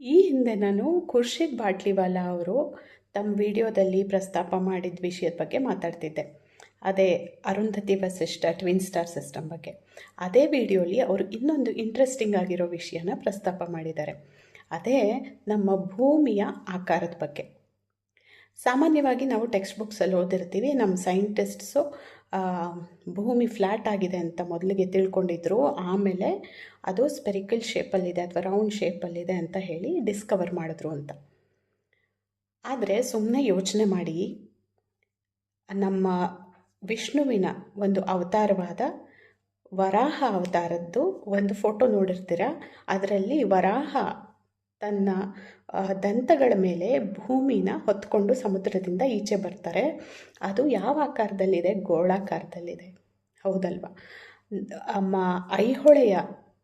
ಈ ಹಿಂದೆ ನಾನು ಖುರ್ಷಿದ್ ಬಾಟ್ಲಿವಾಲಾ ಅವರು ತಮ್ಮ ವಿಡಿಯೋದಲ್ಲಿ ಪ್ರಸ್ತಾಪ ಮಾಡಿದ ವಿಷಯದ ಬಗ್ಗೆ ಮಾತಾಡ್ತಿದ್ದೆ. ಅದೇ Arundhati Vasishtha twin star system ಬಗ್ಗೆ. ಅದೇ ವಿಡಿಯೋಲಿ ಅವರು ಇನ್ನೊಂದು ಇಂಟ್ರೆಸ್ಟಿಂಗ್ ಆಗಿರೋ ವಿಷಯನ ಪ್ರಸ್ತಾಪ ಮಾಡಿದ್ದಾರೆ. ಅದೇ ನಮ್ಮ ಭೂಮಿಯ ಆಕಾರದ ಬಗ್ಗೆ. ಸಾಮಾನ್ಯವಾಗಿ ನಾವು ಟೆಕ್ಸ್ಟ್ ಬುಕ್ಸಲ್ಲಿ ಓದಿರ್ತೀವಿ, ನಮ್ಮ ಸೈಂಟಿಸ್ಟ್ಸು ಭೂಮಿ ಫ್ಲ್ಯಾಟ್ ಆಗಿದೆ ಅಂತ ಮೊದಲಿಗೆ ತಿಳ್ಕೊಂಡಿದ್ರು. ಆಮೇಲೆ ಅದು ಸ್ಪೆರಿಕಲ್ ಶೇಪಲ್ಲಿದೆ ಅಥವಾ ರೌಂಡ್ ಶೇಪಲ್ಲಿದೆ ಅಂತ ಹೇಳಿ ಡಿಸ್ಕವರ್ ಮಾಡಿದ್ರು ಅಂತ. ಆದರೆ ಸುಮ್ಮನೆ ಯೋಚನೆ ಮಾಡಿ, ನಮ್ಮ ವಿಷ್ಣುವಿನ ಒಂದು ಅವತಾರವಾದ ವರಾಹ ಅವತಾರದ್ದು ಒಂದು ಫೋಟೋ ನೋಡಿರ್ತೀರ. ಅದರಲ್ಲಿ ವರಾಹ ತನ್ನ ದಂತಗಳ ಮೇಲೆ ಭೂಮಿನ ಹೊತ್ಕೊಂಡು ಸಮುದ್ರದಿಂದ ಈಚೆ ಬರ್ತಾರೆ. ಅದು ಯಾವ ಆಕಾರದಲ್ಲಿದೆ? ಗೋಳಾಕಾರದಲ್ಲಿದೆ, ಹೌದಲ್ವಾ? ಐಹೊಳೆಯ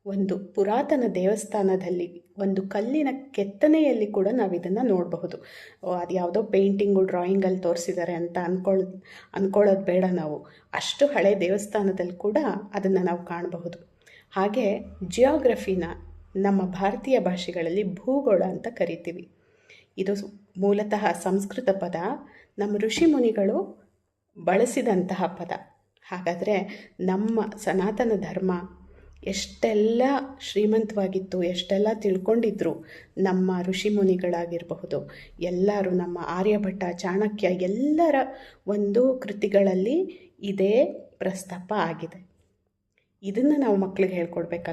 ಒಂದು ಪುರಾತನ ದೇವಸ್ಥಾನದಲ್ಲಿ ಒಂದು ಕಲ್ಲಿನ ಕೆತ್ತನೆಯಲ್ಲಿ ಕೂಡ ನಾವು ಇದನ್ನು ನೋಡಬಹುದು. ಅದು ಯಾವುದೋ ಪೇಂಟಿಂಗು ಡ್ರಾಯಿಂಗಲ್ಲಿ ತೋರಿಸಿದ್ದಾರೆ ಅಂತ ಅಂದ್ಕೊಳ್ಳೋದು ಬೇಡ ನಾವು. ಅಷ್ಟು ಹಳೆ ದೇವಸ್ಥಾನದಲ್ಲಿ ಕೂಡ ಅದನ್ನು ನಾವು ಕಾಣಬಹುದು. ಹಾಗೆ ಜಿಯೋಗ್ರಫಿನ ನಮ್ಮ ಭಾರತೀಯ ಭಾಷೆಗಳಲ್ಲಿ ಭೂಗೋಳ ಅಂತ ಕರಿತೀವಿ. ಇದು ಮೂಲತಃ ಸಂಸ್ಕೃತ ಪದ, ನಮ್ಮ ಋಷಿ ಮುನಿಗಳು ಬಳಸಿದಂತಹ ಪದ. ಹಾಗಾದರೆ ನಮ್ಮ ಸನಾತನ ಧರ್ಮ ಎಷ್ಟೆಲ್ಲ ಶ್ರೀಮಂತವಾಗಿತ್ತು, ಎಷ್ಟೆಲ್ಲ ತಿಳ್ಕೊಂಡಿದ್ರು ನಮ್ಮ ಋಷಿ ಮುನಿಗಳಾಗಿರಬಹುದು, ಎಲ್ಲರೂ ನಮ್ಮ ಆರ್ಯಭಟ್ಟ, ಚಾಣಕ್ಯ ಎಲ್ಲರ ಒಂದು ಕೃತಿಗಳಲ್ಲಿ ಇದೇ ಪ್ರಸ್ತಾಪ ಆಗಿದೆ. ಇದನ್ನು ನಾವು ಮಕ್ಕಳಿಗೆ ಹೇಳ್ಕೊಡ್ಬೇಕಲ್ಲ.